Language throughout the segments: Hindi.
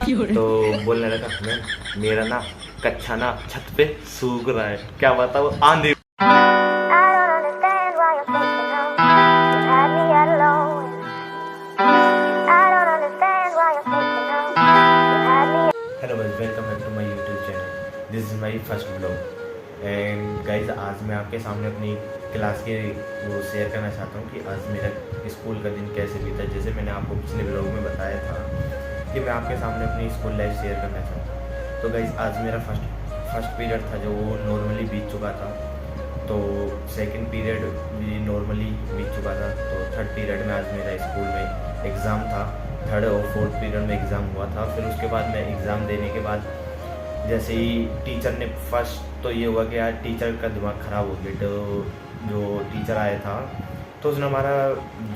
तो बोलने लगा मैम मेरा ना कच्चा ना छत पे सूख रहा है, क्या बताओ आंधी। Hello guys, welcome back to my YouTube channel. This is my first blog and guys, आज मैं आपके सामने अपनी क्लास के वो शेयर करना चाहता हूँ कि आज मेरा स्कूल का दिन कैसे बीता। जैसे मैंने आपको पिछले ब्लॉग में बताया था कि मैं आपके सामने अपनी स्कूल लाइफ शेयर करना चाहता हूँ। तो गाइस, आज मेरा फर्स्ट पीरियड था जो वो नॉर्मली बीत चुका था। तो सेकंड पीरियड भी नॉर्मली बीत चुका था। तो थर्ड पीरियड में आज मेरा स्कूल में एग्ज़ाम था। थर्ड और फोर्थ पीरियड में एग्ज़ाम हुआ था। फिर उसके बाद मैं एग्ज़ाम देने के बाद जैसे ही टीचर ने फर्स्ट तो ये हुआ कि यार टीचर का दिमाग ख़राब हो गया। तो जो टीचर आया था तो उसने हमारा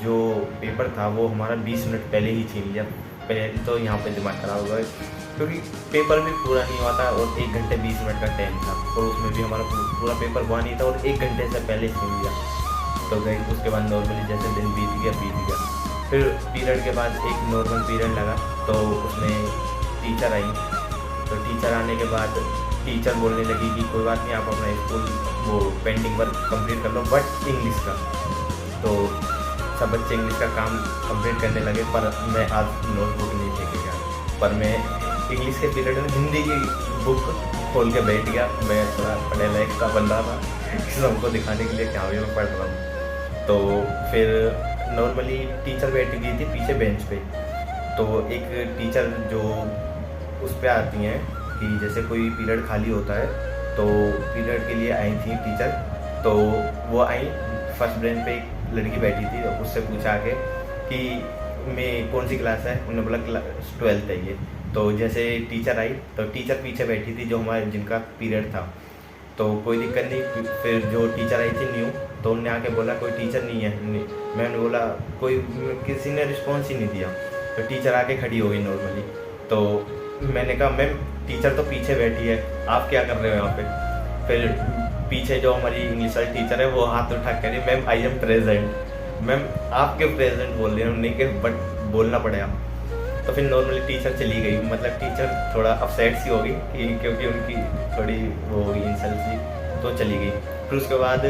जो पेपर था वो हमारा 20 मिनट पहले ही छीन लिया। पहले तो यहाँ पे दिमाग ख़राब हुआ क्योंकि पेपर भी पूरा नहीं हुआ था और 1 घंटे 20 मिनट का टाइम था और उसमें भी हमारा पूरा पेपर हुआ नहीं था और 1 घंटे से पहले छीन लिया। तो गई उसके बाद नॉर्मली जैसे दिन बीत गया। फिर पीरियड के बाद एक नॉर्मल पीरियड लगा तो उसमें टीचर आई। तो टीचर आने के बाद टीचर बोलने लगी कि कोई बात नहीं, आप अपना स्कूल वो पेंडिंग वर्क कंप्लीट कर लो बट इंग्लिश का। तो सब बच्चे इंग्लिश का काम कंप्लीट करने लगे पर मैं आज नोटबुक नहीं लेके गया। पर मैं इंग्लिश के पीरियड में हिंदी की बुक खोल के बैठ गया। मैं थोड़ा पढ़ने लायक का बन रहा था सबको दिखाने के लिए क्या मैं पढ़ रहा हूँ। तो फिर नॉर्मली टीचर बैठी गई थी पीछे बेंच पे। तो एक टीचर जो उस पर आती हैं कि जैसे कोई पीरियड खाली होता है तो पीरियड के लिए आई थी टीचर। तो वो आई, फर्स्ट बेंच पे एक लड़की बैठी थी। तो उससे पूछा के कि मैं कौन सी क्लास है। उन्होंने बोला क्लास 12th है ये। तो जैसे टीचर आई तो टीचर पीछे बैठी थी जो हमारे जिनका पीरियड था। तो कोई दिक्कत नहीं। फिर जो टीचर आई थी न्यू तो उन्होंने आके बोला कोई टीचर नहीं है। मैंने बोला कोई, किसी ने रिस्पॉन्स ही नहीं दिया। तो टीचर आके खड़ी हो गई नॉर्मली। तो मैंने कहा मैम टीचर तो पीछे बैठी है, आप क्या कर रहे हो यहाँ पे। फिर पीछे जो हमारी इंग्लिश वाली टीचर है वो हाथ उठा कर रही, ma'am I am present. Ma'am आप क्यों प्रेजेंट बोल रहे हैं, नहीं कि बट बोलना पड़ेगा। तो फिर नॉर्मली टीचर चली गई। मतलब टीचर थोड़ा अपसेट सी हो गई कि क्योंकि उनकी थोड़ी वो हो गई इंसल्ट सी, तो चली गई। फिर उसके बाद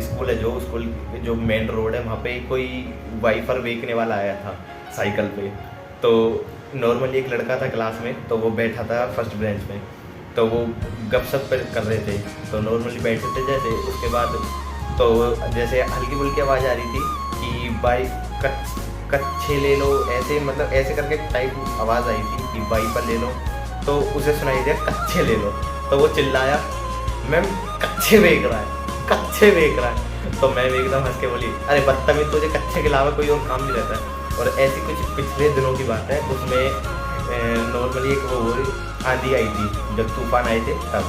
स्कूल है जो स्कूल जो मेन रोड है वहाँ पे कोई वाइफर बेचने वाला आया था साइकिल पे। तो नॉर्मली एक लड़का था क्लास में तो वो बैठा था फर्स्ट बेंच में। तो वो गपशप कर रहे थे। तो नॉर्मली बैठे थे जैसे। उसके बाद तो जैसे हल्की फुल्की आवाज़ आ रही थी कि भाई कच्चे ले लो, ऐसे मतलब ऐसे करके टाइप आवाज़ आई थी कि वाइपर ले लो। तो उसे सुनाई दिया कच्चे ले लो। तो वो चिल्लाया मैम कच्चे बेच रहा है, कच्चे बेच रहा है। तो मैं एकदम हंस के बोली अरे बदतमीज, तुझे कच्चे के अलावा कोई और काम नहीं रहता है। और ऐसी कुछ पिछले दिनों की बात है, उसमें नॉर्मली एक वो आंधी आई थी जब तूफान आए थे तब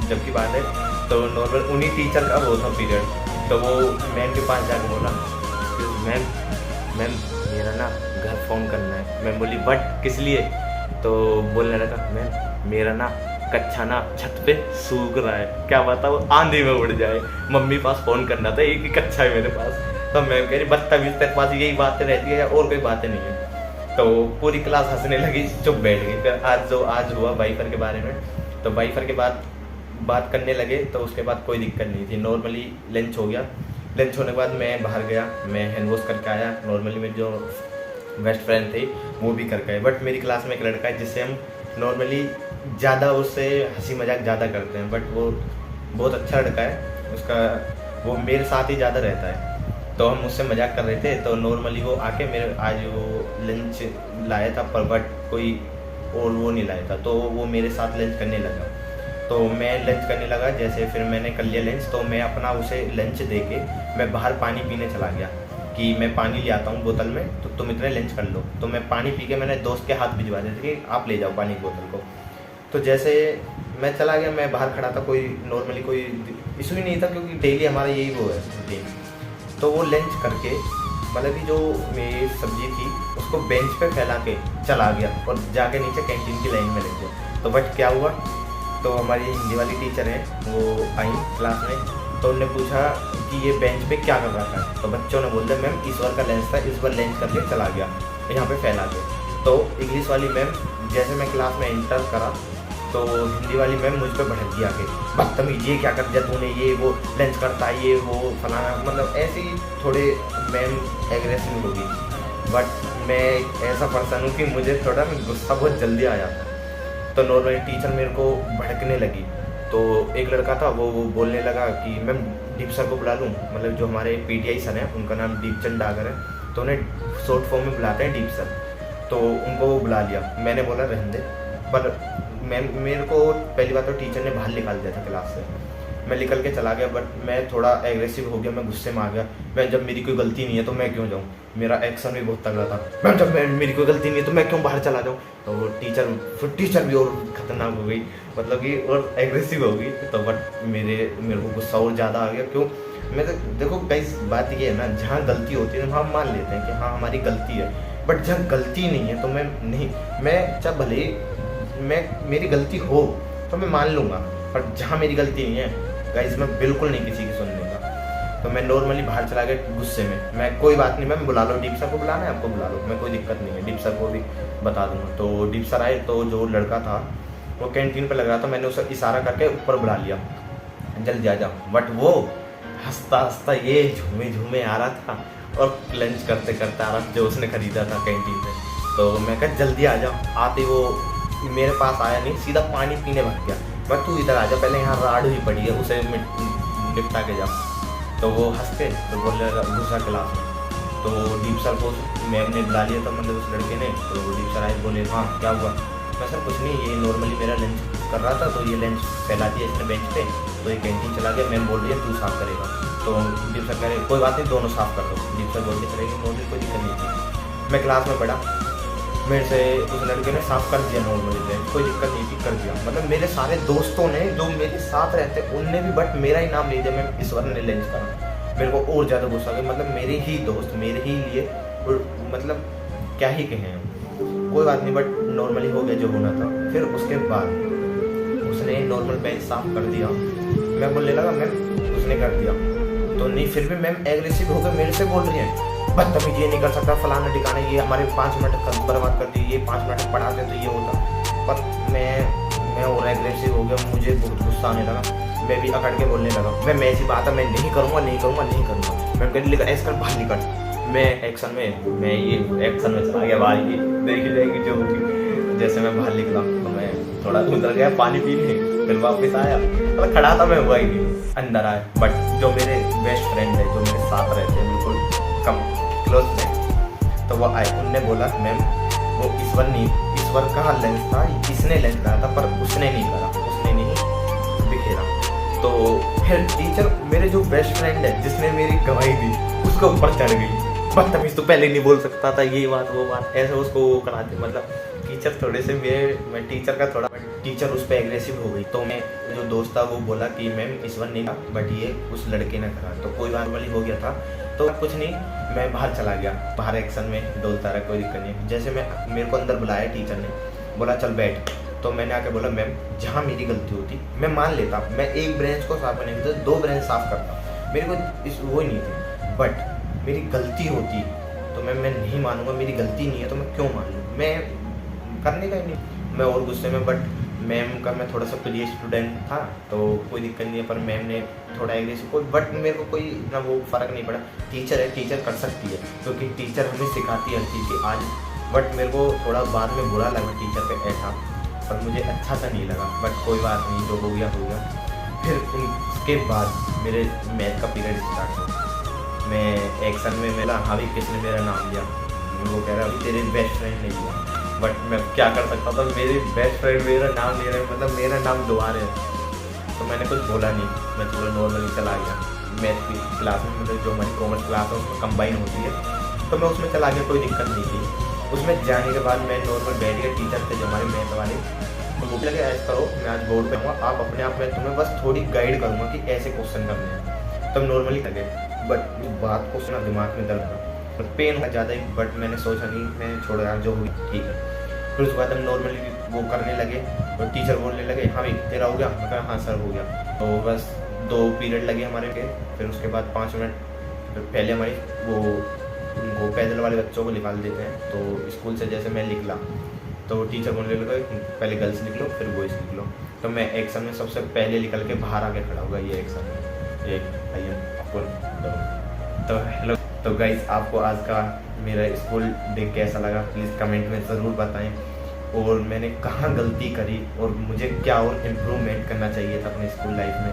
जब की बात है। तो नॉर्मल उन्हीं टीचर का वो था पीरियड। तो वो मैम के पास जाकर बोला मैम मेरा ना घर फ़ोन करना है। मैम बोली बट किस लिए। तो बोलने लगा मैम मेरा ना कच्चा ना छत पे सूख रहा है, क्या बताओ आंधी में उड़ जाए। मम्मी पास फ़ोन करना था, एक ही कच्चा है मेरे पास। तो मैम कह रही बदतमीज, तेरे पास यही बातें रहती है या और कोई बातें नहीं है। तो पूरी क्लास हंसने लगी, चुप बैठ गई। फिर आज हुआ वाइफर के बारे में। तो वाइफर के बाद बात करने लगे। तो उसके बाद कोई दिक्कत नहीं थी। नॉर्मली लंच हो गया। लंच होने के बाद मैं बाहर गया, मैं हैंड वॉश करके आया। नॉर्मली मेरे जो बेस्ट फ्रेंड थे वो भी करके आए। बट मेरी क्लास में एक लड़का है जिससे हम नॉर्मली ज़्यादा उससे हंसी मजाक ज़्यादा करते हैं। बट वो बहुत अच्छा लड़का है, उसका वो मेरे साथ ही ज़्यादा रहता है। तो हम उससे मजाक कर रहे थे। तो नॉर्मली वो आके मेरे आज वो लंच लाया था पर बट कोई और वो नहीं लाया था। तो वो मेरे साथ लंच करने लगा। तो मैं लंच करने लगा जैसे। फिर मैंने कर लिया लंच। तो मैं अपना उसे लंच दे के मैं बाहर पानी पीने चला गया कि मैं पानी ले आता हूँ बोतल में, तो तुम इतने लंच कर लो। तो मैं पानी पी के मैंने दोस्त के हाथ भिजवा दिए थे कि आप ले जाओ पानी की बोतल को। तो जैसे मैं चला गया, मैं बाहर खड़ा था, कोई नॉर्मली कोई इशू ही नहीं था क्योंकि डेली हमारा यही वो है रूटीन। तो वो लंच करके मतलब कि जो मेरी सब्जी थी उसको बेंच पे फैला के चला गया और जाके नीचे कैंटीन की लाइन में लग गया। तो बट क्या हुआ, तो हमारी हिंदी वाली टीचर है वो आई क्लास में। तो उन्होंने पूछा कि ये बेंच पे क्या कर रहा था। तो बच्चों ने बोल दिया मैम इस बार का लंच था, इस बार लंच करके चला गया यहाँ पे फैला के। तो इंग्लिश वाली मैम जैसे मैं क्लास में इंटर करा तो हिंदी वाली मैम मुझ पर भड़क गया कि बदतमीज, ये क्या कर दिया तूने, ये वो लंच करता है, ये वो फलाना, मतलब ऐसे ही थोड़े मैम एग्रेसिव हो गई। बट मैं ऐसा पर्सन हूँ कि मुझे थोड़ा गुस्सा बहुत जल्दी आ जाता है। तो नॉर्मली टीचर मेरे को भड़कने लगी, तो एक लड़का था वो बोलने लगा कि मैम दीप सर को बुला लूँ, मतलब जो हमारे पीटीआई सर हैं उनका नाम दीपचंद डागर है, तो उन्हें शॉर्ट फॉर्म में बुलाते हैं दीप सर, तो उनको वो बुला लिया। मैंने बोला रहने दे, पर मेरे को पहली बार तो टीचर ने बाहर निकाल दिया था क्लास से, मैं निकल के चला गया। बट मैं थोड़ा एग्रेसिव हो गया, मैं गुस्से में आ गया। मैं जब मेरी कोई गलती नहीं है तो मैं क्यों जाऊँ, मेरा एक्शन भी बहुत तगड़ा था। मैं जब मेरी कोई गलती नहीं है तो मैं क्यों बाहर चला जाऊँ। तो वो टीचर भी और ख़तरनाक हो गई, मतलब कि और एग्रेसिव हो गई। तो बट मेरे को गुस्सा और ज़्यादा आ गया। क्यों, मैं तो देखो कई बात ये है ना, जहाँ गलती होती है वहाँ मान लेते हैं कि हाँ हमारी गलती है, बट जहाँ गलती नहीं है तो मैं चाहे भले मेरी गलती हो तो मैं मान लूँगा, पर जहाँ मेरी गलती नहीं है गाइस मैं बिल्कुल नहीं किसी की सुनने का। तो मैं नॉर्मली बाहर चला गया गुस्से में। मैं कोई बात नहीं, मैं बुला लो, डीप सर को बुलाना है आपको बुला लो, मैं कोई दिक्कत नहीं है, डीप सर को भी बता दूंगा। तो डीप सर आए, तो जो लड़का था वो कैंटीन पर लग रहा था, मैंने उसे इशारा करके ऊपर बुला लिया, जल्दी आ जाओ। बट वो हंसता हंसता ये झूमे आ रहा था और लंच करते करते आ रहा था जो उसने खरीदा था कैंटीन से। तो मैं कहा जल्दी आ जाओ। आते वो मेरे पास आया नहीं, सीधा पानी पीने भाग गया। मैं तू इधर आ जा, पहले यहाँ राड ही पड़ी है, उसे निपटा के जा। तो वो हंसते तो बोलने लगा घुसा क्लास में। तो डीप सर को मैम ने बुला लिया था, मतलब उस लड़के ने। तो डीप सर आए, बोले हाँ क्या हुआ। मैं सर कुछ नहीं, ये नॉर्मली मेरा लंच कर रहा था तो ये लंच फैला दिया इसने बेंच पे, तो ये कैंटीन चला गया। मैम बोल रही है तू साफ करेगा। तो डीप सर कह रहे कोई बात नहीं, दोनों साफ कर दो। डीप सर बोल के चलेगी, नॉर्मली कोई दिक्कत नहीं थी। मैं क्लास में पढ़ा, मेरे से उस लड़के ने साफ कर दिया नॉर्मली लंच, कोई दिक्कत नहीं थी, कर दिया। मतलब मेरे सारे दोस्तों ने जो मेरे साथ रहते उनने भी बट मेरा ही नाम ले दिया, मैं ईश्वर ने लंच करा। मेरे को और ज़्यादा गुस्सा आ गया, मतलब मेरे ही दोस्त मेरे ही लिए, और मतलब क्या ही कहें हम। कोई बात नहीं, बट नॉर्मली हो गया जो होना था। फिर उसके बाद उसने नॉर्मल बेंच साफ कर दिया। मैं बोलने लगा मैम उसने कर दिया, तो नहीं, फिर भी मैम एग्रेसिव होकर मेरे से बोल रही है बदतमीज, ये नहीं कर सकता, फलाना ठिकाना, ये हमारे 5 मिनट बर्बाद कर दी, ये 5 मिनट पढ़ाते तो ये होता। पर मैं और एग्रेसिव हो गया, मुझे बहुत गुस्सा आने लगा। मैं भी अकड़ के बोलने लगा, मैं ऐसी बात है मैं नहीं करूँगा। मैं कहने लगा ऐसा कर बाहर निकल। मैं ये एक्शन में चला गया बाहर, ये देखी जाएगी जो होगी। जैसे मैं बाहर निकला तो मैं थोड़ा उधर गया पानी पीने, फिर वापस आया, मतलब खड़ा था मैं, हुआ ही नहीं, अंदर आया। बट जो मेरे बेस्ट फ्रेंड है, जो मेरे साथ रहते हैं बिल्कुल कम क्लोज फ्रेंड, तो वो आए, उनने बोला मैम वो ईश्वर का लंच था, इसने लंच करा था, पर उसने नहीं करा, उसने नहीं बिखेरा। तो फिर टीचर मेरे जो बेस्ट फ्रेंड है जिसने मेरी गवाही दी उसको ऊपर चढ़ गई, बदतमीज तो पहले नहीं बोल सकता था, ये बात वो बात, ऐसे उसको वो कराते। मतलब टीचर थोड़े से मैं टीचर का थोड़ा, टीचर उस पर एग्रेसिव हो गई। तो मैं जो दोस्त था वो बोला कि मैम ईश्वर ने कहा बट ये उस लड़के ने करा। तो कोई बात वाली हो गया था, तो कुछ नहीं, मैं बाहर चला गया, बाहर एक्शन में डोलता रहा, कोई दिक्कत नहीं। जैसे मेरे को अंदर बुलाया टीचर ने, बोला चल बैठ। तो मैंने आके बोला मैम जहाँ मेरी गलती होती मैं मान लेता, मैं एक ब्रांच को साफ करने के 2 ब्रांच साफ करता, मेरे को वो ही नहीं थी। बट मेरी गलती होती तो मैं नहीं मानूंगा, मेरी गलती नहीं है तो मैं क्यों मान लूँ, मैं करने का ही नहीं। मैं और गुस्से में, बट मैम का मैं थोड़ा सा प्रिय स्टूडेंट था तो कोई दिक्कत नहीं है, पर मैम ने थोड़ा एग्रेसिव कोई, बट मेरे को कोई इतना वो फ़र्क नहीं पड़ा। टीचर है, टीचर कर सकती है, क्योंकि टीचर हमें सिखाती है हर चीज़ की आज। बट मेरे को थोड़ा बाद में बुरा लगा टीचर पे ऐसा, पर मुझे अच्छा सा नहीं लगा। बट कोई बात नहीं, जो हो गया हो गया। फिर उसके बाद मेरे मैथ का पीरियड स्टार्ट हुआ, मैं एक्शन में मिला, हाँ भी किसने मेरा नाम लिया, वो कह रहा तेरे बेस्ट फ्रेंड ने लिया। बट मैं क्या कर सकता था, मेरे बेस्ट फ्रेंड मेरा नाम ले रहे हैं, मतलब मेरा नाम दुआ रहे हैं। तो मैंने कुछ बोला नहीं, मैं थोड़ा नॉर्मली चला गया। मैथ की क्लास में, मतलब जो हमारी कॉमर्स क्लास है उसमें कंबाइन होती है, तो मैं उसमें चला गया, कोई दिक्कत नहीं थी। उसमें जाने के बाद मैं नॉर्मल बैठ गया, टीचर थे जो हमारे मैथ वाले, तो वो लगे ऐसा करो मैं आज बोर्ड पे आऊँगा, आप अपने आप में तुम्हें बस थोड़ी गाइड करूँगा कि ऐसे क्वेश्चन करने हैं। तब नॉर्मली लगे, बट बात को सुना दिमाग में दर्द था, पेन हुआ ज़्यादा ही। बट मैंने सोचा नहीं, मैं छोड़ रहा जो हुई ठीक है। फिर उसके बाद हम नॉर्मली वो करने लगे, और टीचर बोलने लगे हाँ भाई तेरा हो गया, मैं कहा हाँ सर हो गया। तो बस 2 पीरियड लगे हमारे के। फिर उसके बाद 5 मिनट पहले हमारी वो पैदल वाले बच्चों को निकाल देते हैं। तो स्कूल से जैसे मैं निकला तो टीचर बोलने लगा पहले गर्ल्स निकलो फिर बॉयज़ निकलो। तो मैं एक्शन में सबसे पहले निकल के बाहर आके खड़ा होगा, ये एक्शन है, एक आई एम फुल डाउन। तो हेलो, तो गाइस आपको आज का मेरा स्कूल डे कैसा लगा प्लीज़ कमेंट में ज़रूर बताएं, और मैंने कहाँ गलती करी और मुझे क्या और इम्प्रूवमेंट करना चाहिए था अपने स्कूल लाइफ में,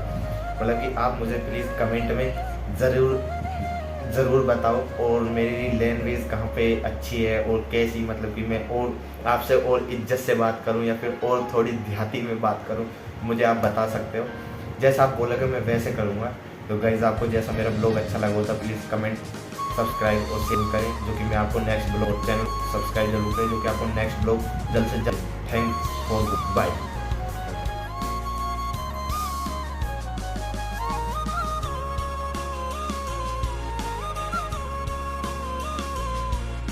मतलब कि आप मुझे प्लीज़ कमेंट में ज़रूर बताओ। और मेरी लैंग्वेज कहाँ पे अच्छी है और कैसी, मतलब कि मैं और आपसे और इज्जत से बात करूँ या फिर और थोड़ी देहाती में बात करूँ, मुझे आप बता सकते हो। जैसा आप बोलोगे मैं वैसे करूँगा। तो गाइज़ आपको जैसा मेरा ब्लॉग अच्छा लगा हो तो प्लीज़ कमेंट, सब्सक्राइब और शेयर करें, जो कि मैं आपको नेक्स्ट ब्लॉग, चैनल सब्सक्राइब जरूर करें, जो कि आपको नेक्स्ट ब्लॉग जल्द से जल्द। Thanks for bye.